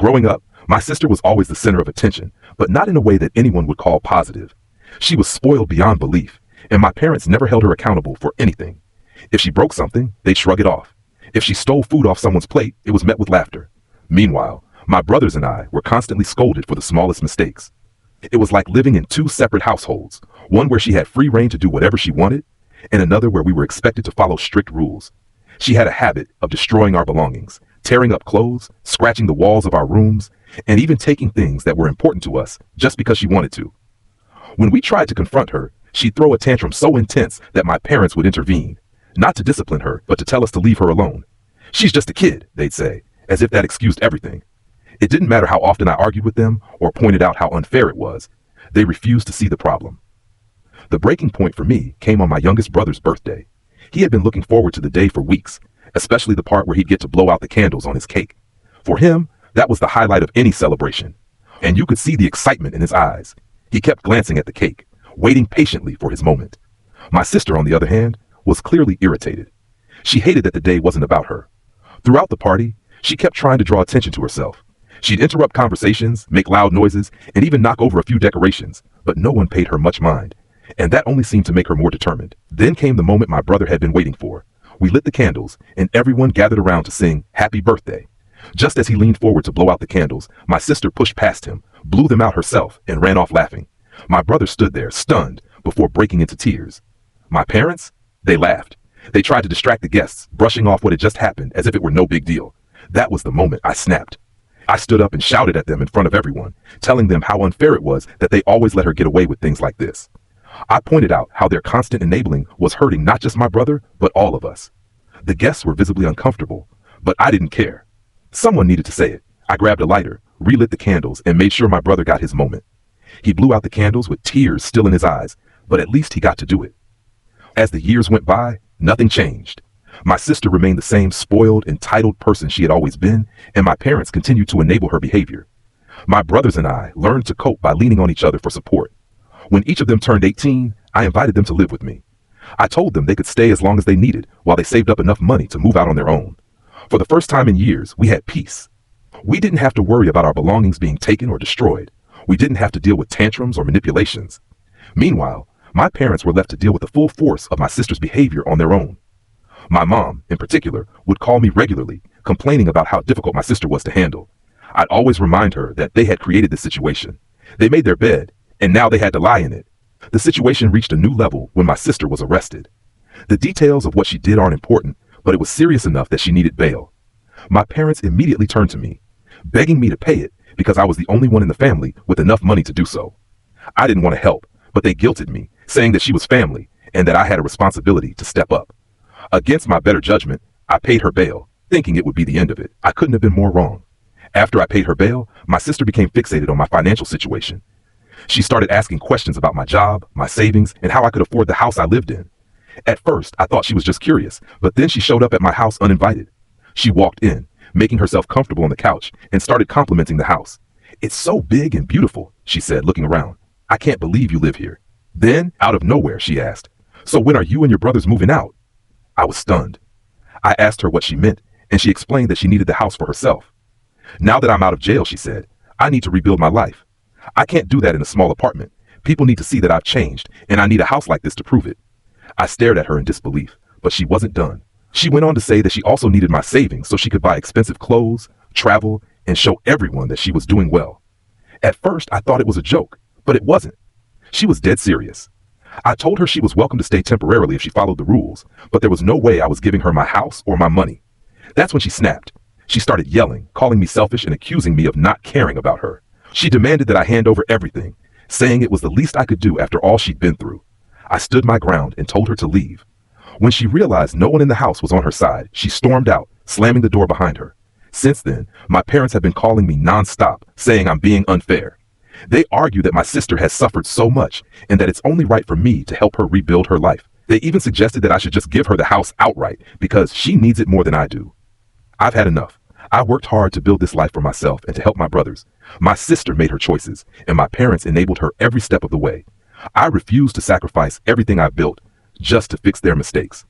Growing up, my sister was always the center of attention, but not in a way that anyone would call positive. She was spoiled beyond belief, and my parents never held her accountable for anything. If she broke something, they'd shrug it off. If she stole food off someone's plate, it was met with laughter. Meanwhile, my brothers and I were constantly scolded for the smallest mistakes. It was like living in two separate households, one where she had free rein to do whatever she wanted, and another where we were expected to follow strict rules. She had a habit of destroying our belongings, tearing up clothes, scratching the walls of our rooms, and even taking things that were important to us just because she wanted to. When we tried to confront her, she'd throw a tantrum so intense that my parents would intervene, not to discipline her, but to tell us to leave her alone. "She's just a kid," they'd say, as if that excused everything. It didn't matter how often I argued with them or pointed out how unfair it was. They refused to see the problem. The breaking point for me came on my youngest brother's birthday. He had been looking forward to the day for weeks, especially the part where he'd get to blow out the candles on his cake. For him, that was the highlight of any celebration, and you could see the excitement in his eyes. He kept glancing at the cake, waiting patiently for his moment. My sister, on the other hand, was clearly irritated. She hated that the day wasn't about her. Throughout the party, she kept trying to draw attention to herself. She'd interrupt conversations, make loud noises, and even knock over a few decorations, but no one paid her much mind, and that only seemed to make her more determined. Then came the moment my brother had been waiting for. We lit the candles, and everyone gathered around to sing "Happy Birthday." Just as he leaned forward to blow out the candles, my sister pushed past him, blew them out herself, and ran off laughing. My brother stood there, stunned, before breaking into tears. My parents? They laughed. They tried to distract the guests, brushing off what had just happened as if it were no big deal. That was the moment I snapped. I stood up and shouted at them in front of everyone, telling them how unfair it was that they always let her get away with things like this. I pointed out how their constant enabling was hurting not just my brother, but all of us. The guests were visibly uncomfortable, but I didn't care. Someone needed to say it. I grabbed a lighter, relit the candles, and made sure my brother got his moment. He blew out the candles with tears still in his eyes, but at least he got to do it. As the years went by, nothing changed. My sister remained the same spoiled, entitled person she had always been, and my parents continued to enable her behavior. My brothers and I learned to cope by leaning on each other for support. When each of them turned 18, I invited them to live with me. I told them they could stay as long as they needed while they saved up enough money to move out on their own. For the first time in years, we had peace. We didn't have to worry about our belongings being taken or destroyed. We didn't have to deal with tantrums or manipulations. Meanwhile, my parents were left to deal with the full force of my sister's behavior on their own. My mom, in particular, would call me regularly, complaining about how difficult my sister was to handle. I'd always remind her that they had created this situation. They made their bed, and now they had to lie in it. The situation reached a new level when my sister was arrested. The details of what she did aren't important, but it was serious enough that she needed bail. My parents immediately turned to me, begging me to pay it because I was the only one in the family with enough money to do so. I didn't want to help, but they guilted me, saying that she was family and that I had a responsibility to step up. Against my better judgment, I paid her bail, thinking it would be the end of it. I couldn't have been more wrong. After I paid her bail, my sister became fixated on my financial situation. She started asking questions about my job, my savings, and how I could afford the house I lived in. At first, I thought she was just curious, but then she showed up at my house uninvited. She walked in, making herself comfortable on the couch, and started complimenting the house. "It's so big and beautiful," she said, looking around. "I can't believe you live here." Then, out of nowhere, she asked, "So when are you and your brothers moving out?" I was stunned. I asked her what she meant, and she explained that she needed the house for herself. "Now that I'm out of jail," she said, "I need to rebuild my life. I can't do that in a small apartment. People need to see that I've changed, and I need a house like this to prove it." I stared at her in disbelief, but she wasn't done. She went on to say that she also needed my savings so she could buy expensive clothes, travel, and show everyone that she was doing well. At first, I thought it was a joke, but it wasn't. She was dead serious. I told her she was welcome to stay temporarily if she followed the rules, but there was no way I was giving her my house or my money. That's when she snapped. She started yelling, calling me selfish and accusing me of not caring about her. She demanded that I hand over everything, saying it was the least I could do after all she'd been through. I stood my ground and told her to leave. When she realized no one in the house was on her side, she stormed out, slamming the door behind her. Since then, my parents have been calling me nonstop, saying I'm being unfair. They argue that my sister has suffered so much and that it's only right for me to help her rebuild her life. They even suggested that I should just give her the house outright because she needs it more than I do. I've had enough. I worked hard to build this life for myself and to help my brothers. My sister made her choices, and my parents enabled her every step of the way. I refuse to sacrifice everything I've built just to fix their mistakes.